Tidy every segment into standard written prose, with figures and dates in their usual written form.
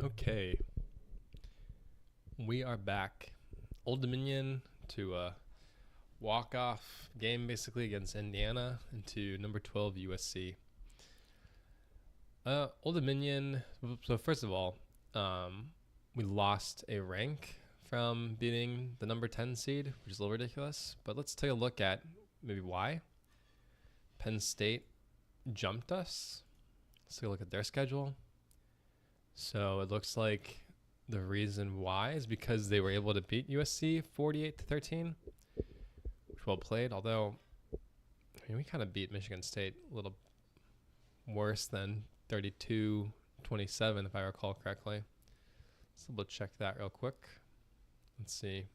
Okay, we are back. Old Dominion to a walk-off game basically against Indiana into number 12 USC. Old Dominion. So first of all, we lost a rank from beating the number 10 seed, which is a little ridiculous. But let's take a look at maybe why. Penn State jumped us. Let's take a look at their schedule. So it looks like the reason why is because they were able to beat USC 48-13, which well played. Although, we kind of beat Michigan State a little worse than 32-27, if I recall correctly. So we'll check that real quick. Let's see. It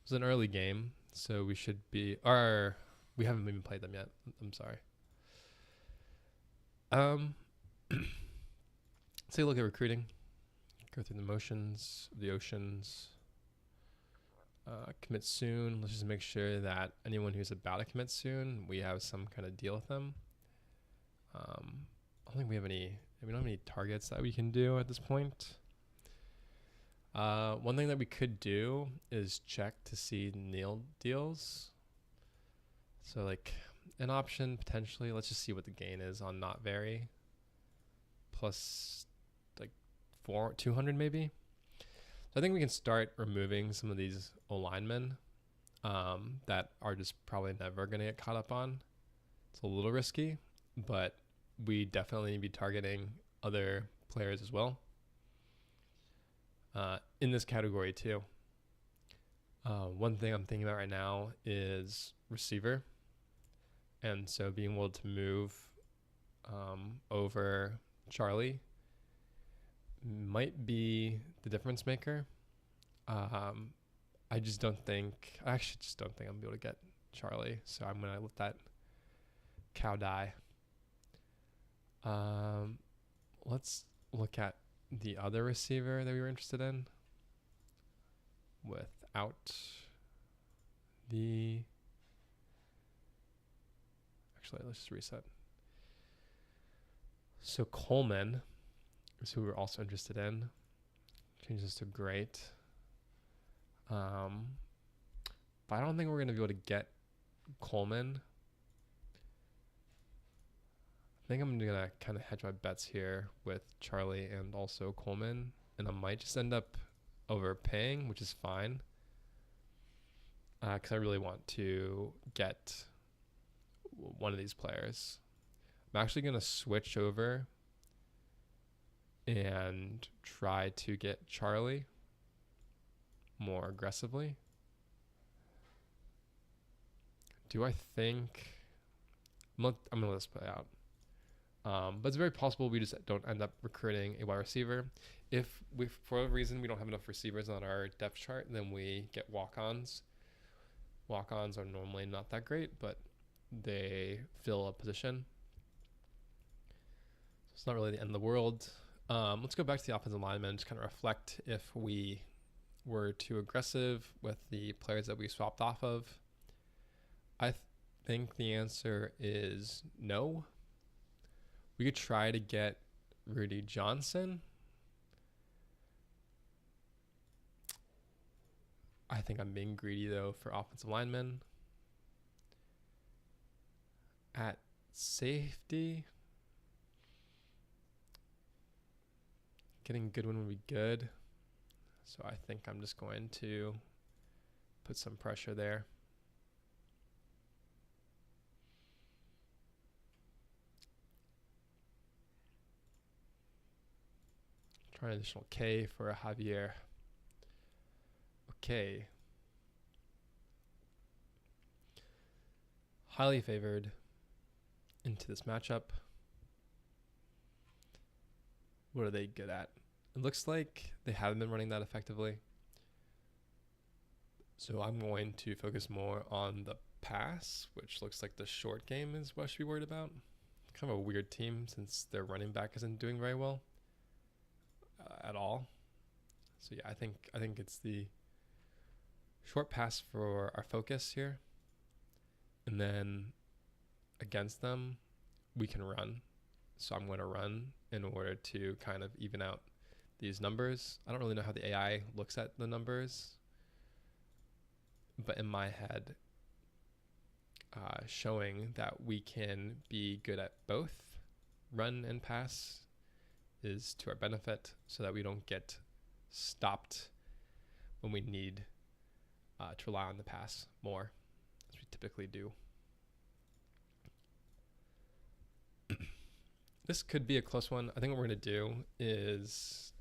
was an early game, so we should be. Or we haven't even played them yet. I'm sorry. Let's take a look at recruiting. Go through the motions of the oceans. Commit soon. Let's just make sure that anyone who's about to commit soon, we have some kind of deal with them. I don't think we have any. We don't have any targets that we can do at this point. One thing that we could do is check to see nil deals. So like an option potentially. Let's just see what the gain is on not very. Plus 200 maybe. So I think we can start removing some of these O-linemen that are just probably never going to get caught up on. It's a little risky, but we definitely need to be targeting other players as well in this category too. One thing I'm thinking about right now is receiver. And so being able to move over Charlie might be the difference maker. I actually just don't think I'm gonna be able to get Charlie, so I'm gonna let that cow die. Let's look at the other receiver that we were interested in without the. Actually, let's just reset. So Coleman is who we're also interested in. Change this to great. But I don't think we're going to be able to get Coleman. I think I'm going to kind of hedge my bets here with Charlie and also Coleman. And I might just end up overpaying, which is fine. Because I really want to get one of these players. I'm actually going to switch over and try to get Charlie more aggressively. Do I think I'm gonna let this play out? But it's very possible we just don't end up recruiting a wide receiver. If we, for whatever reason, we don't have enough receivers on our depth chart, then we get walk-ons. Walk-ons are normally not that great, but they fill a position. So it's not really the end of the world. Let's go back to the offensive lineman and just kind of reflect if we were too aggressive with the players that we swapped off of. I think the answer is no. We could try to get Rudy Johnson. I think I'm being greedy, though, for offensive linemen. At safety, getting a good one would be good. So I think I'm just going to put some pressure there. Try an additional K for a Javier. Okay. Highly favored into this matchup. What are they good at? It looks like they haven't been running that effectively. So I'm going to focus more on the pass, which looks like the short game is what I should be worried about. Kind of a weird team since their running back isn't doing very well at all. So yeah, I think it's the short pass for our focus here. And then against them, we can run. So I'm going to run in order to kind of even out these numbers. I don't really know how the AI looks at the numbers, but in my head, showing that we can be good at both run and pass is to our benefit, so that we don't get stopped when we need to rely on the pass more, as we typically do. This could be a close one. I think what we're going to do is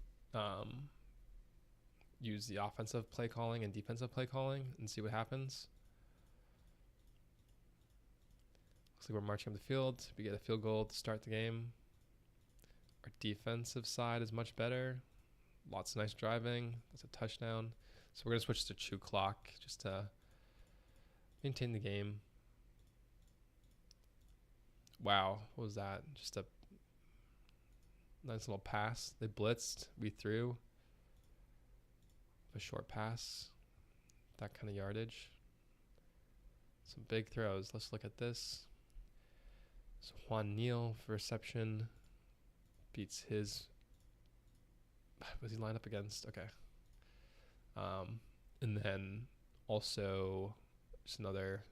use the offensive play calling and defensive play calling and see what happens. Looks like we're marching up the field. We get a field goal to start the game. Our defensive side is much better. Lots of nice driving. That's a touchdown. So we're going to switch to chew clock just to maintain the game. Wow, what was that? Just a nice little pass. They blitzed. We threw a short pass. That kind of yardage. Some big throws. Let's look at this. So Juan Neal for reception beats his. Was he lined up against? Okay. And then also just another.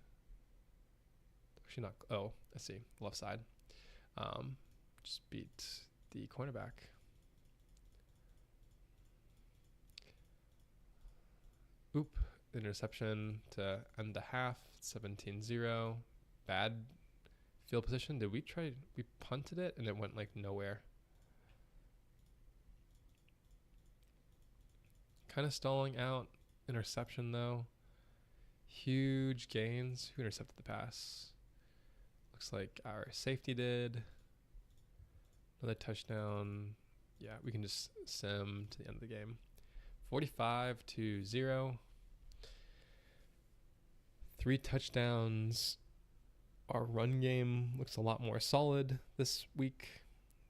Actually not. Oh, I see. Left side. Just beat the cornerback. Oop. Interception to end the half. 17-0. Bad field position. Did we try? We punted it and it went like nowhere. Kind of stalling out. Interception though. Huge gains. Who intercepted the pass? Looks like our safety did. Another touchdown. Yeah, we can just sim to the end of the game. 45-0. 3 touchdowns. Our run game looks a lot more solid this week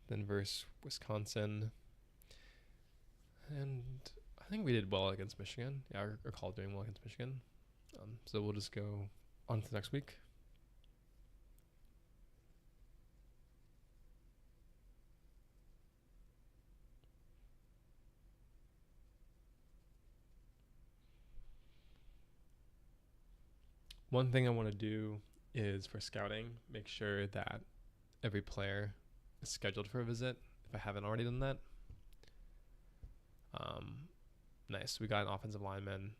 than versus Wisconsin. And I think we did well against Michigan. Yeah, I recall doing well against Michigan. So we'll just go on to the next week. One thing I want to do is for scouting, make sure that every player is scheduled for a visit, if I haven't already done that. Nice. We got an offensive lineman.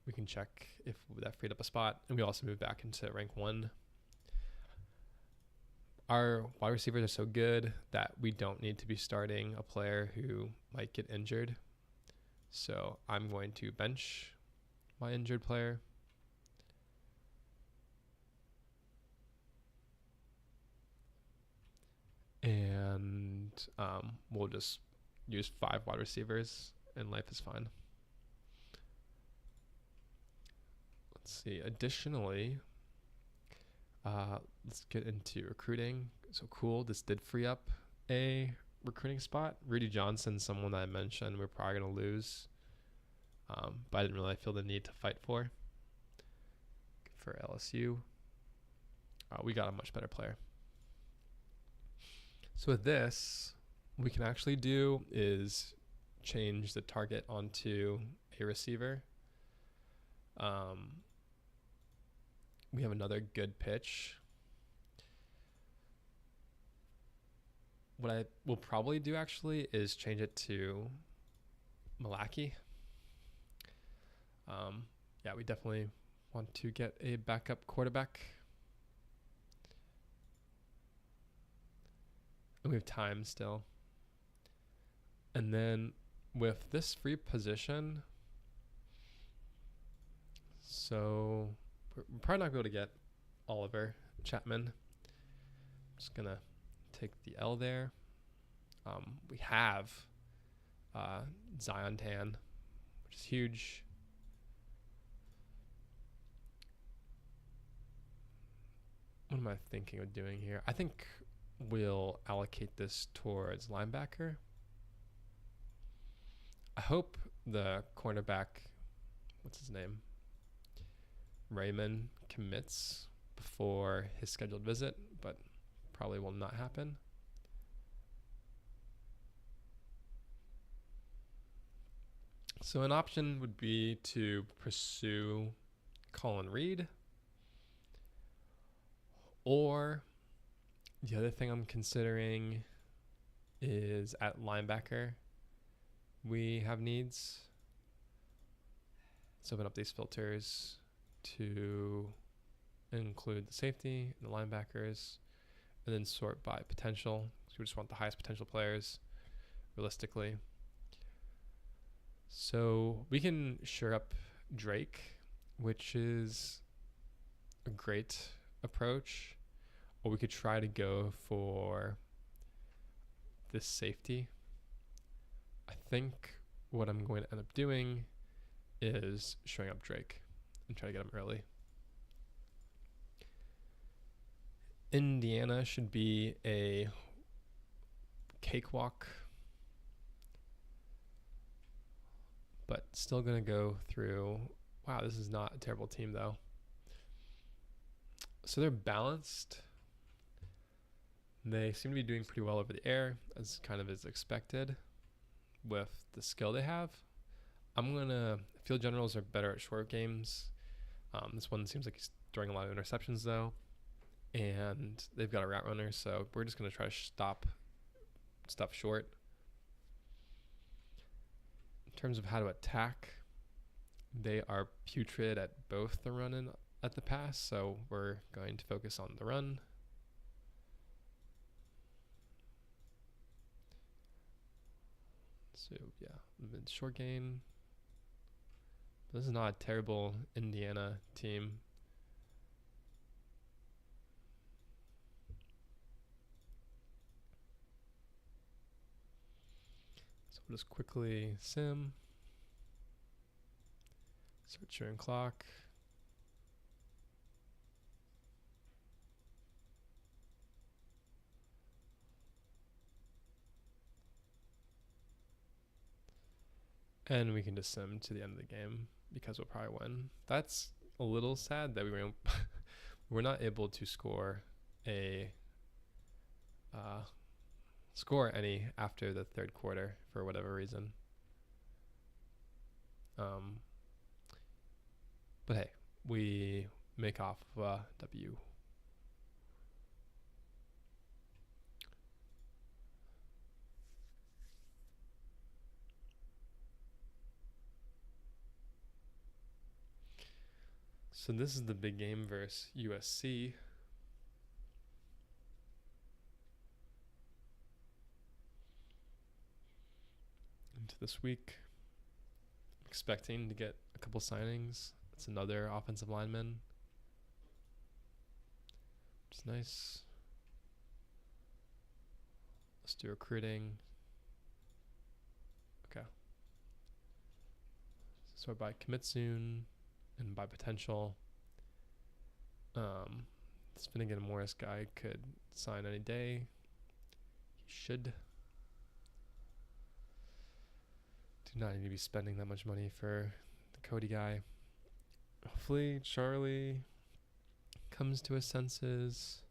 We can check if that freed up a spot. And we also moved back into rank 1. Our wide receivers are so good that we don't need to be starting a player who might get injured. So I'm going to bench my injured player. And we'll just use 5 wide receivers and life is fine. Let's see. Additionally, let's get into recruiting. So cool. This did free up a recruiting spot. Rudy Johnson, someone that I mentioned we're probably going to lose. But I didn't really feel the need to fight for LSU. We got a much better player. So with this, what we can actually do is change the target onto a receiver. We have another good pitch. What I will probably do actually is change it to Malaki. Yeah, we definitely want to get a backup quarterback. And we have time still. And then with this free position, so we're probably not going to be able to get Oliver Chapman. I'm just going to take the L there. We have Zion Tan, which is huge. What am I thinking of doing here? I think we'll allocate this towards linebacker. I hope the cornerback, what's his name? Raymond commits before his scheduled visit, but probably will not happen. So an option would be to pursue Colin Reed, or the other thing I'm considering is at linebacker. We have needs. Let's open up these filters to include the safety and the linebackers, and then sort by potential. So we just want the highest potential players realistically. So we can shore up Drake, which is a great approach, or we could try to go for this safety. I think what I'm going to end up doing is showing up Drake and try to get him early. Indiana should be a cakewalk, but still going to go through. Wow, this is not a terrible team though. So they're balanced. They seem to be doing pretty well over the air, as kind of is expected with the skill they have. Field generals are better at short games. This one seems like he's throwing a lot of interceptions though, and they've got a route runner, so we're just going to try to stop stuff short. In terms of how to attack, they are putrid at both the run and at the pass, so we're going to focus on the run. So yeah, mid short gain. This is not a terrible Indiana team. So we'll just quickly sim. Start showing clock. And we can just sim to the end of the game because we'll probably win. That's a little sad that we're not able to score any after the third quarter for whatever reason. But hey, we make off W. So this is the big game versus USC. Into this week, I'm expecting to get a couple signings. It's another offensive lineman, which is nice. Let's do recruiting. Okay. So by commit soon and by potential. This Finnegan Morris guy could sign any day. He should. Do not need to be spending that much money for the Cody guy. Hopefully Charlie comes to his senses.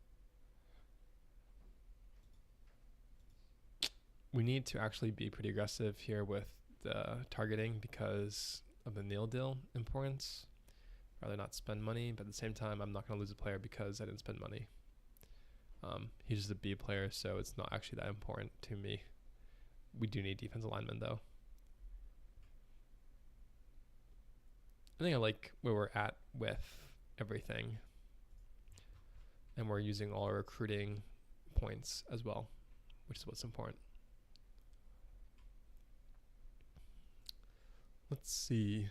We need to actually be pretty aggressive here with the targeting because of the Neil deal importance. Rather not spend money, but at the same time, I'm not going to lose a player because I didn't spend money. He's just a B player, so it's not actually that important to me. We do need defensive linemen, though. I think I like where we're at with everything. And we're using all our recruiting points as well, which is what's important. Let's see.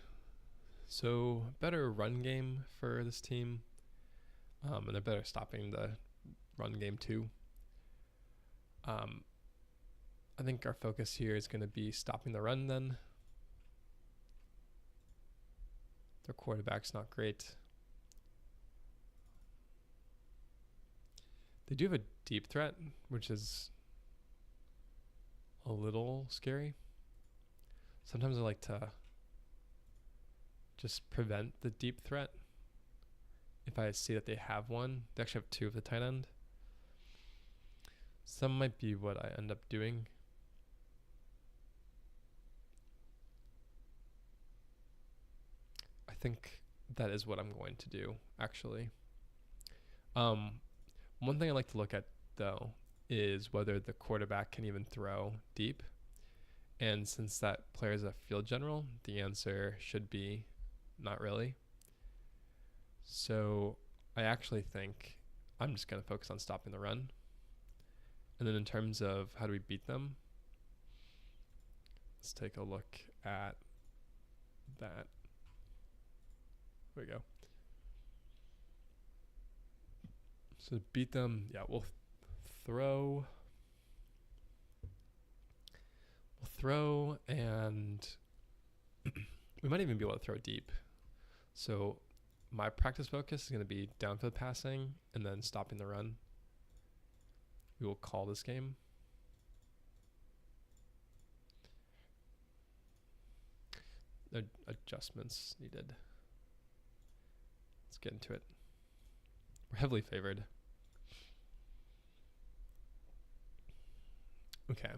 So better run game for this team. And they're better stopping the run game too. I think our focus here is going to be stopping the run then. Their quarterback's not great. They do have a deep threat, which is a little scary. Sometimes I like to just prevent the deep threat. If I see that they have one, they actually have two of the tight end. Some might be what I end up doing. think that is what I'm going to do, actually. One thing I like to look at, though, is whether the quarterback can even throw deep. And since that player is a field general, the answer should be not really. So I actually think I'm just going to focus on stopping the run. And then in terms of how do we beat them, let's take a look at that. There we go. So to beat them, yeah, we'll throw, and we might even be able to throw deep. So my practice focus is going to be downfield passing and then stopping the run. We will call this game. Adjustments needed. Let's get into it. We're heavily favored. Okay.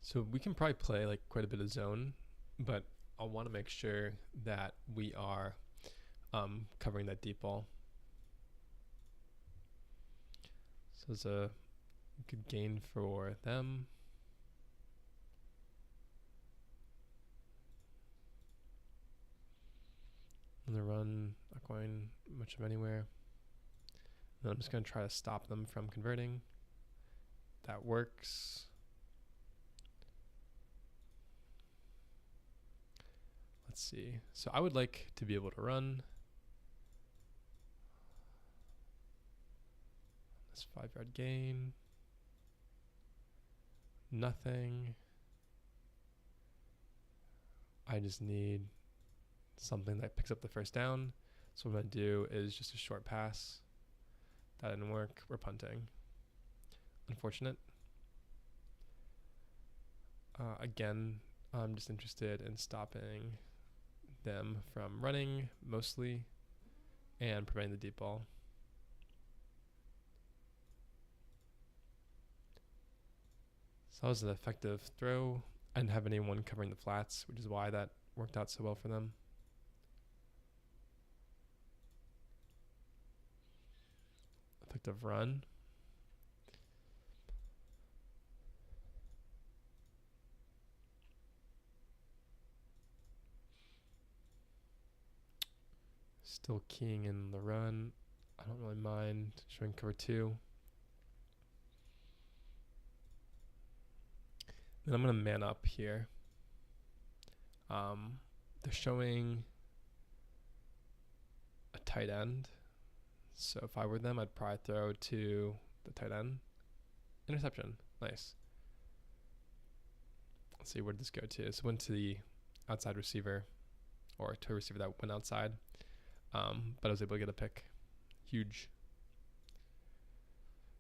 So we can probably play like quite a bit of zone, but I want to make sure that we are covering that deep ball. So it's a good gain for them. And the run, not going much of anywhere. And then I'm just going to try to stop them from converting. That works. Let's see. So I would like to be able to run. This 5-yard gain. Nothing. I just need something that picks up the first down. So what I'm going to do is just a short pass. That didn't work. We're punting. Unfortunate. Again, I'm just interested in stopping them from running mostly and preventing the deep ball. So that was an effective throw. I didn't have anyone covering the flats, which is why that worked out so well for them. Effective run. Still keying in the run. I don't really mind showing cover 2. Then I'm going to man up here. They're showing a tight end. So if I were them, I'd probably throw to the tight end. Interception. Nice. Let's see, where did this go to? So it went to the outside receiver, or to a receiver that went outside. But I was able to get a pick. Huge.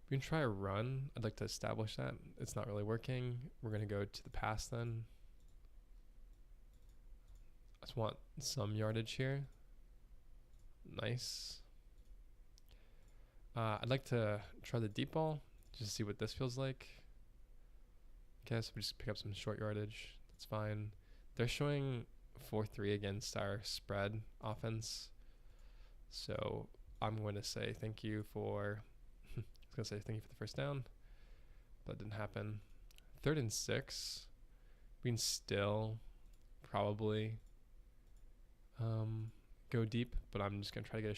We can try a run. I'd like to establish that. It's not really working. We're going to go to the pass then. I just want some yardage here. Nice. I'd like to try the deep ball just to see what this feels like. Okay, so we just pick up some short yardage. That's fine. They're showing 4-3 against our spread offense. So I'm going to say thank you for I was going to say thank you for the first down. That didn't happen. 3rd and 6. We can still probably go deep, but I'm just going to try to get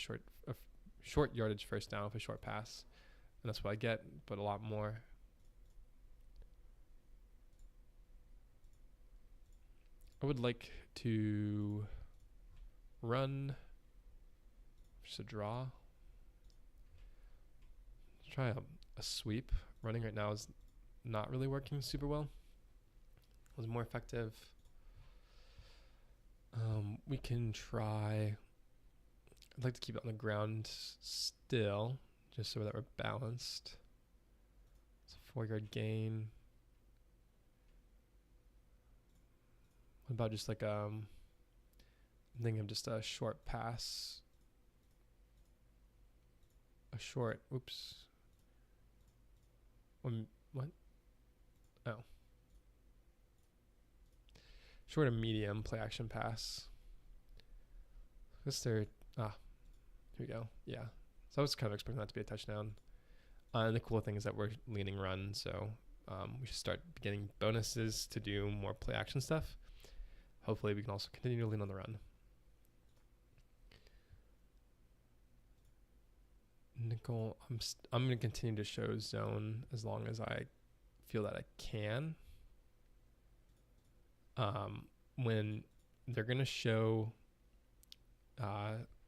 a short yardage first down with a short pass. And that's what I get, but a lot more. I would like to run just a draw. Let's try a sweep. Running right now is not really working super well. It was more effective. We can try. I'd like to keep it on the ground still, just so that we're balanced. It's a 4-yard gain. What about just like I'm thinking of just a short pass. A short, oops. What? Oh. Short and medium play action pass. I guess they're, here we go. Yeah. So I was kind of expecting that to be a touchdown. And the cool thing is that we're leaning run, so we should start getting bonuses to do more play action stuff. Hopefully we can also continue to lean on the run. Nickel, I'm going to continue to show zone as long as I feel that I can. When they're going to show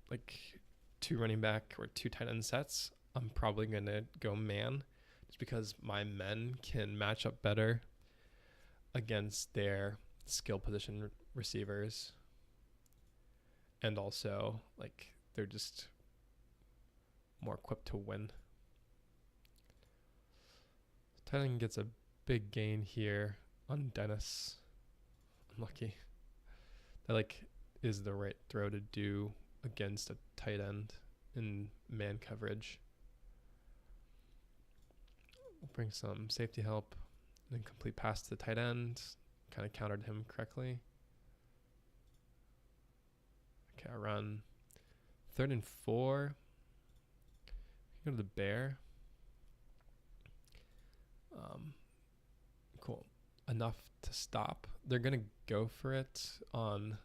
like 2 running back or 2 tight end sets, I'm probably going to go man just because my men can match up better against their skill position receivers. And also, like, they're just more equipped to win. Tight end gets a big gain here on Dennis. Unlucky. That, like, is the right throw to do against a tight end in man coverage. We'll bring some safety help and then complete pass to the tight end. Kind of countered him correctly. Okay, I run 3rd and 4. Go to the bear. Cool. Enough to stop. They're going to go for it on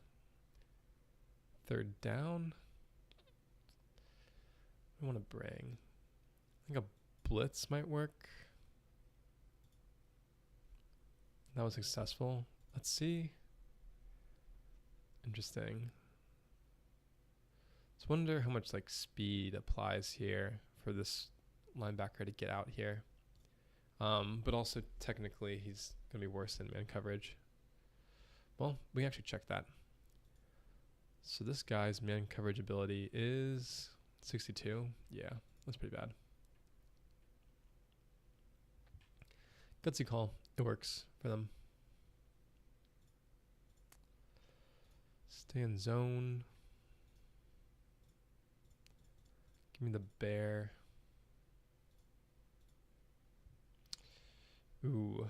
3rd down. I want to bring. I think a blitz might work. That was successful. Let's see. Interesting. Let's wonder how much like speed applies here for this linebacker to get out here. But also technically he's going to be worse than man coverage. Well, we can actually check that. So this guy's man coverage ability is 62. Yeah, that's pretty bad. Gutsy call. It works for them. Stay in zone. Give me the bear. Ooh.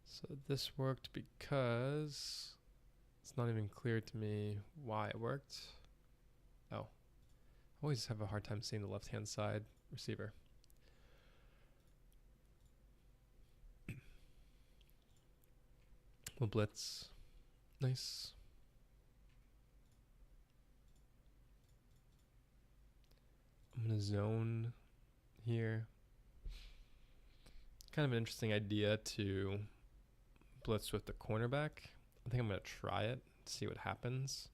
So this worked because it's not even clear to me why it worked. Oh. I always have a hard time seeing the left-hand side receiver. We'll blitz. Nice. I'm going to zone here. Kind of an interesting idea to blitz with the cornerback. I think I'm going to try it, see what happens.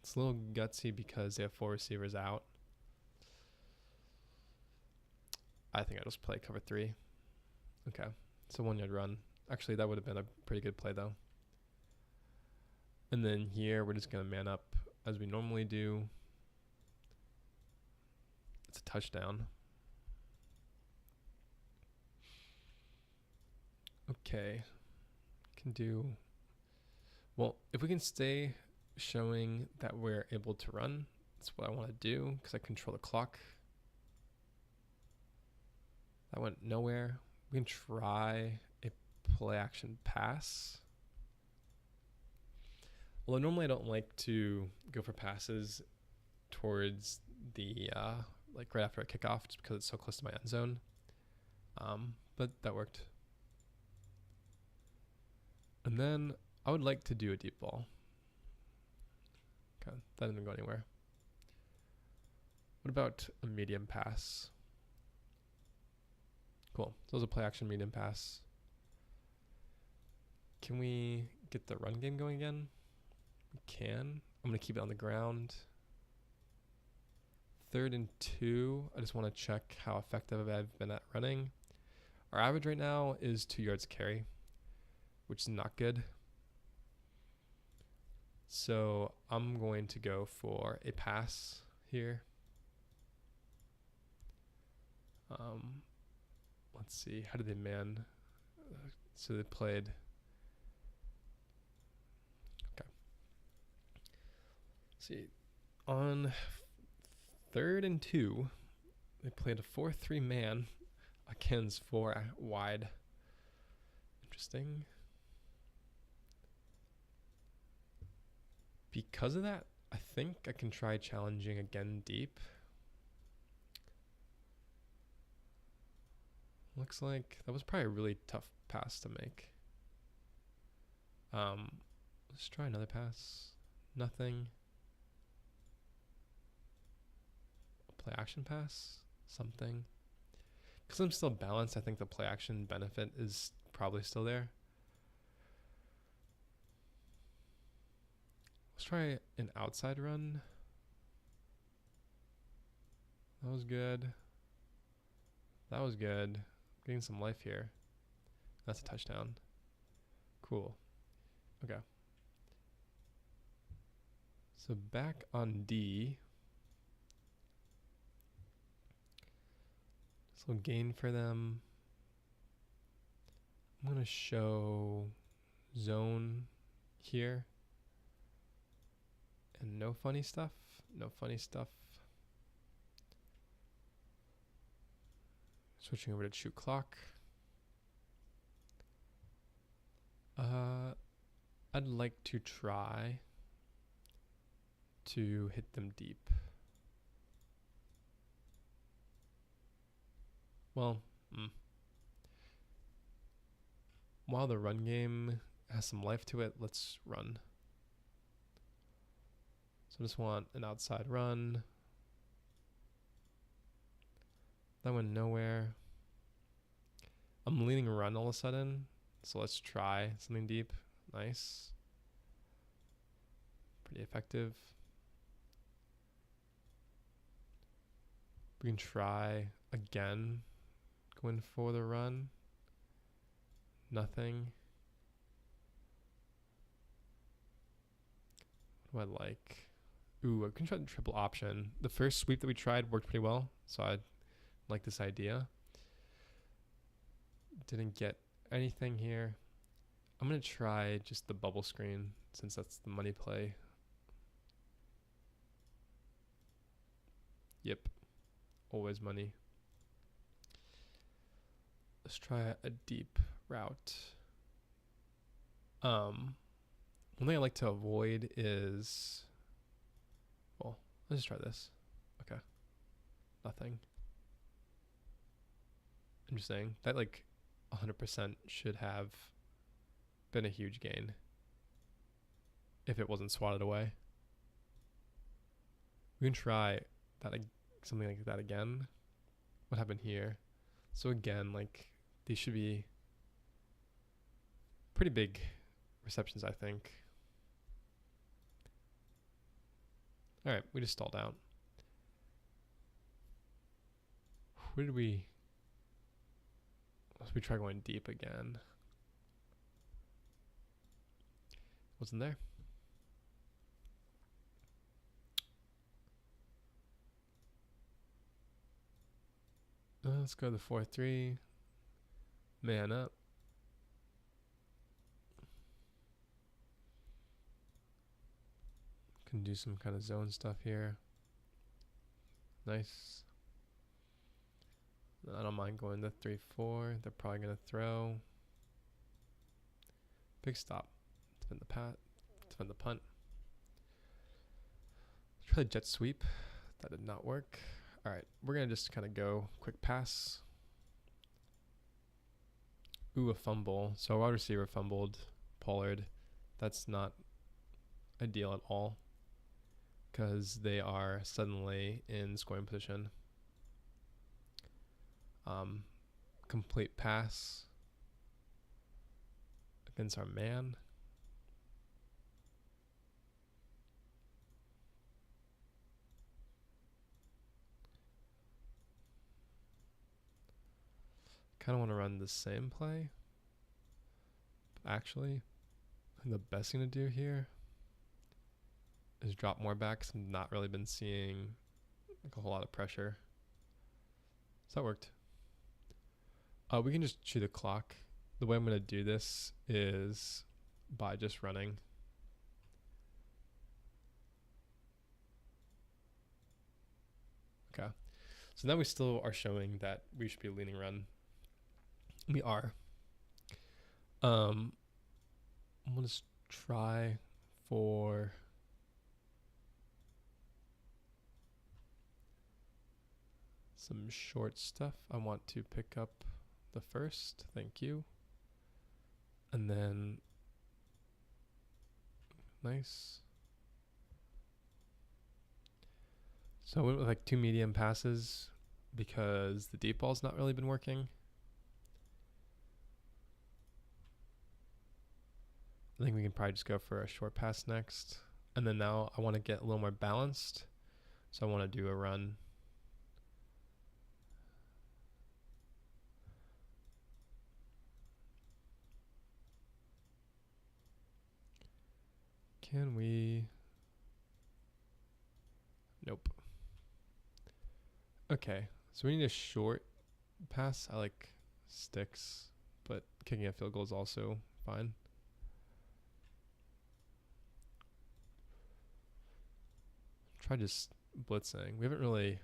It's a little gutsy because they have 4 receivers out. I think I'll just play cover 3. Okay, it's a 1-yard run. Actually, that would have been a pretty good play, though. And then here, we're just going to man up as we normally do. It's a touchdown. Okay. Can do... Well, if we can stay showing that we're able to run, that's what I want to do, because I control the clock. That went nowhere. We can try a play action pass. Well, normally I don't like to go for passes towards the, like right after a kickoff just because it's so close to my end zone. But that worked. And then I would like to do a deep ball. Okay, that didn't go anywhere. What about a medium pass? Cool. So it was a play action medium pass. Can we get the run game going again? We can. I'm going to keep it on the ground. 3rd and 2. I just want to check how effective I've been at running. Our average right now is 2 yards carry, which is not good. So I'm going to go for a pass here. Let's see. How did they man? So they played. Okay. See, on 3rd and 2, they played a 4-3 man against 4 wide. Interesting. Because of that, I think I can try challenging again deep. Looks like that was probably a really tough pass to make. Let's try another pass. Nothing. Play action pass. Something. Because I'm still balanced, I think the play action benefit is probably still there. Let's try an outside run. That was good. That was good. Getting some life here. That's a touchdown. Cool. Okay. So back on D. So gain for them. I'm going to show zone here. And no funny stuff. No funny stuff. Switching over to shoot clock. I'd like to try to hit them deep. Well, while the run game has some life to it, let's run. So I just want an outside run. That went nowhere. I'm leaning run all of a sudden. So let's try something deep. Nice. Pretty effective. We can try again. Going for the run. Nothing. What do I like? Ooh, I can try the triple option. The first sweep that we tried worked pretty well. So I like this idea. Didn't get anything here. I'm going to try just the bubble screen since that's the money play. Yep. Always money. Let's try a deep route. One thing I like to avoid is, well, let's just try this. Okay. Nothing. Interesting. That like 100% should have been a huge gain if it wasn't swatted away. We can try that, something like that again. What happened here? So again, like these should be pretty big receptions, I think. All right, we just stalled out. Where did we? Let's try going deep again. Wasn't there? Let's go to the 4-3. Man up. Can do some kind of zone stuff here. Nice. I don't mind going to 3-4. They're probably going to throw. Big stop. Defend the punt. Try the jet sweep. That did not work. All right, we're going to just kind of go quick pass. Ooh, a fumble. So our wide receiver fumbled Pollard. That's not ideal at all because they are suddenly in scoring position. Complete pass against our man. Kind of want to run the same play. But actually, I think the best thing to do here is drop more back because I've not really been seeing like a whole lot of pressure. So that worked. We can just chew the clock. The way I'm going to do this is by just running. Okay. So now we still are showing that we should be leaning run. We are. I'm gonna try for some short stuff. I want to pick up the first. Thank you. And then nice. So I went with like 2 medium passes because the deep ball's not really been working. I think we can probably just go for a short pass next. And then now I want to get a little more balanced. So I want to do a run. Can we? Nope. Okay, so we need a short pass. I like sticks, but kicking a field goal is also fine. Try just blitzing. We haven't really.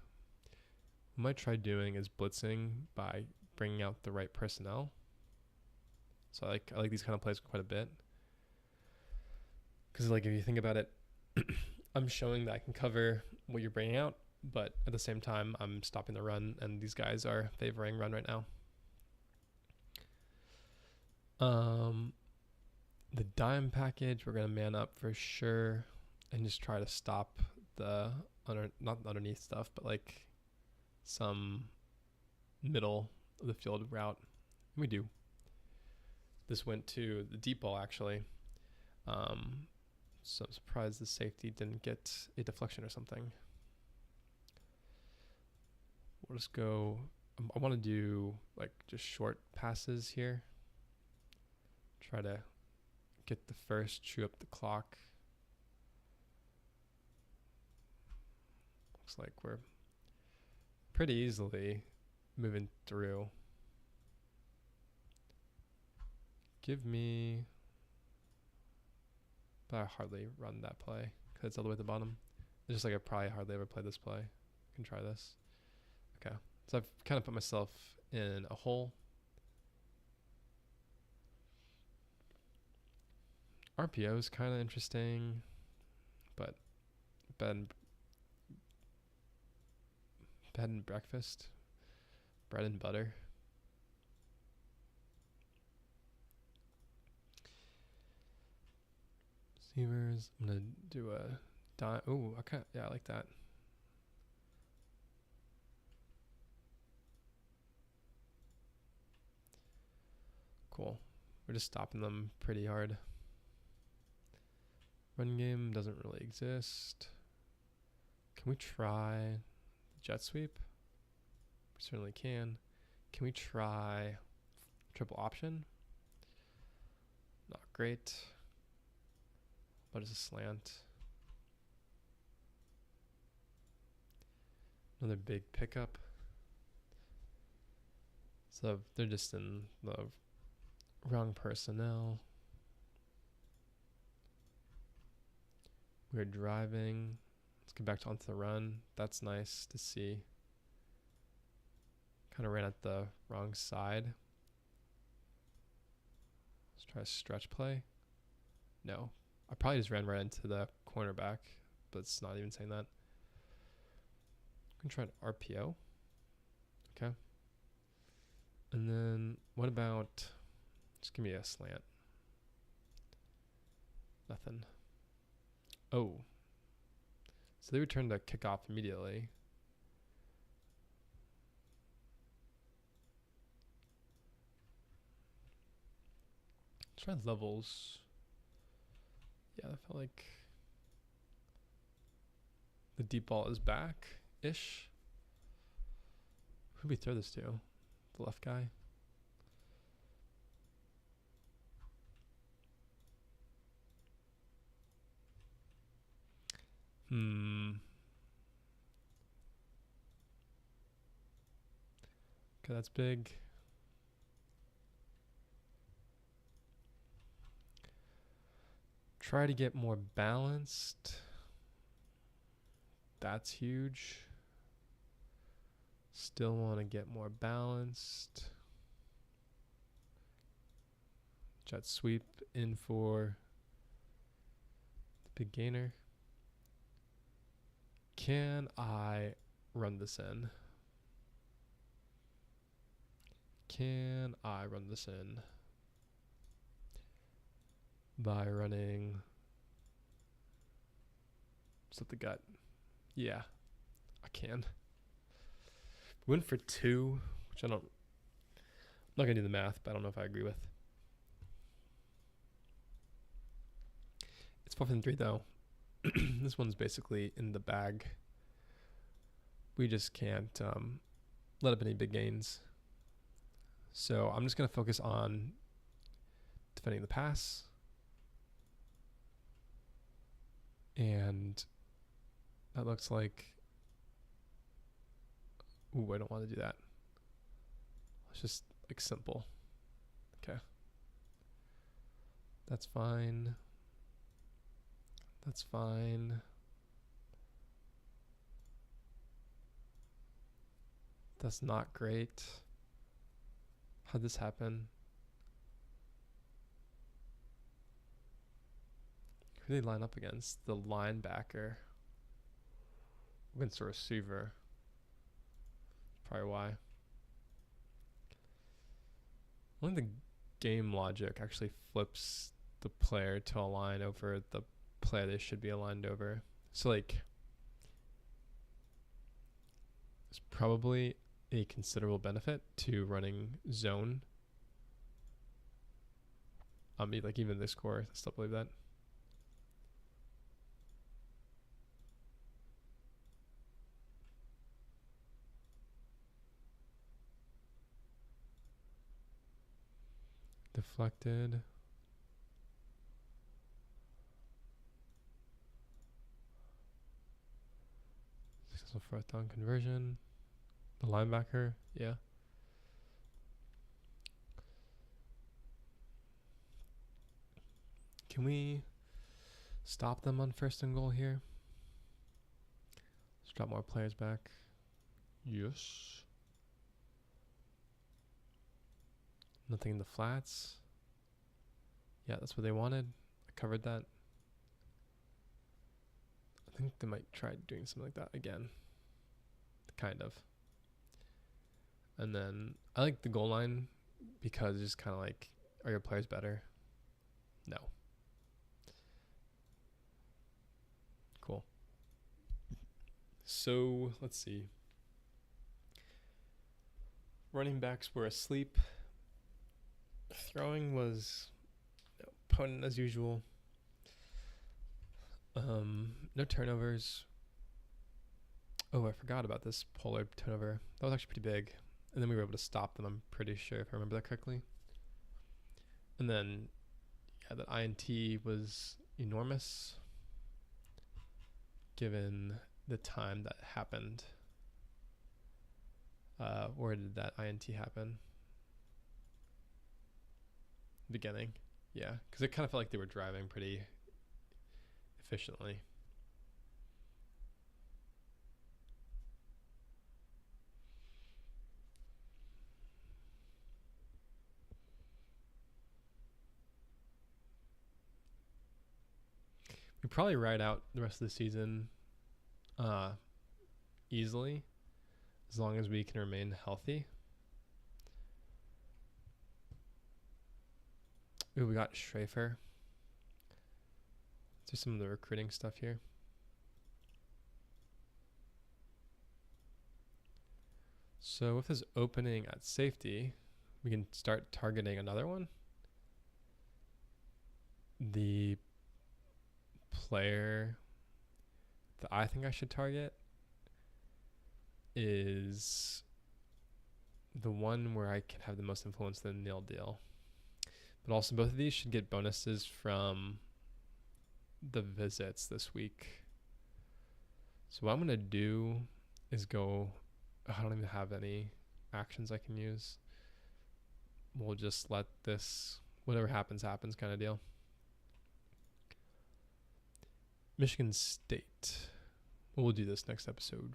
What I might try doing is blitzing by bringing out the right personnel. So I like these kind of plays quite a bit. Because like if you think about it, I'm showing that I can cover what you're bringing out, but at the same time, I'm stopping the run, and these guys are favoring run right now. The dime package, we're gonna man up for sure, and just try to stop the not underneath stuff, but like some middle of the field route. We do. This went to the deep ball actually. So I'm surprised the safety didn't get a deflection or something. We'll just go. I want to do like just short passes here. Try to get the first, chew up the clock. Looks like we're pretty easily moving through. Give me. But I hardly run that play because it's all the way at the bottom. It's just like I probably hardly ever play this play. I can try this. Okay. So I've kind of put myself in a hole. RPO is kind of interesting, but bed and breakfast, bread and butter. Receivers. I'm gonna do a dime. Oh, okay. Yeah, I like that. Cool. We're just stopping them pretty hard. Run game doesn't really exist. Can we try jet sweep? We certainly can. Can we try triple option? Not great. But it's a slant. Another big pickup. So they're just in the wrong personnel. We're driving. Let's get back to onto the run. That's nice to see. Kind of ran at the wrong side. Let's try a stretch play. No. I probably just ran right into the cornerback, but it's not even saying that. We can try an RPO. Okay. And then what about, just give me a slant. Nothing. Oh. So they returned the kickoff immediately. Let's try levels. Yeah, I felt like the deep ball is back-ish. Who'd we throw this to? The left guy? Okay, that's big. Try to get more balanced. That's huge. Still want to get more balanced. Jet sweep in for the big gainer. Can I run this in? Can I run this in by running slip the gut? Yeah, I can. Win for 2, which I'm not gonna do the math, but I don't know if I agree with. It's 4 from 3 though. This one's basically in the bag. We just can't let up any big gains. So I'm just going to focus on defending the pass. And that looks like... Ooh, I don't want to do that. It's just like simple. Okay. That's fine. That's fine. That's not great. How'd this happen? Who do they line up against? The linebacker. Against a receiver. Probably why. I think the game logic actually flips the player to align over the player they should be aligned over. So like, there's probably a considerable benefit to running zone. Like even this core, I still believe that. Deflected. Successful fourth down conversion. The linebacker, yeah. Can we stop them on 1st and goal here? Let's drop more players back. Yes. Nothing in the flats. Yeah, that's what they wanted. I covered that. I think they might try doing something like that again. Kind of. And then I like the goal line because it's kind of like, are your players better? No. Cool. So let's see. Running backs were asleep. Throwing was potent as usual. No turnovers. Oh, I forgot about this Pollard turnover. That was actually pretty big. And then we were able to stop them, I'm pretty sure, if I remember that correctly. And then, yeah, that INT was enormous given the time that happened. Where did that INT happen? Beginning. Yeah, because it kind of felt like they were driving pretty efficiently. We probably ride out the rest of the season easily as long as we can remain healthy. Ooh, we got Schrafer. Let's do some of the recruiting stuff here. So with this opening at safety, we can start targeting another one. The player that I think I should target is the one where I can have the most influence in the nil deal. But also both of these should get bonuses from the visits this week. So what I'm going to do is go... I don't even have any actions I can use. We'll just let this... Whatever happens, happens kind of deal. Michigan State. We'll do this next episode.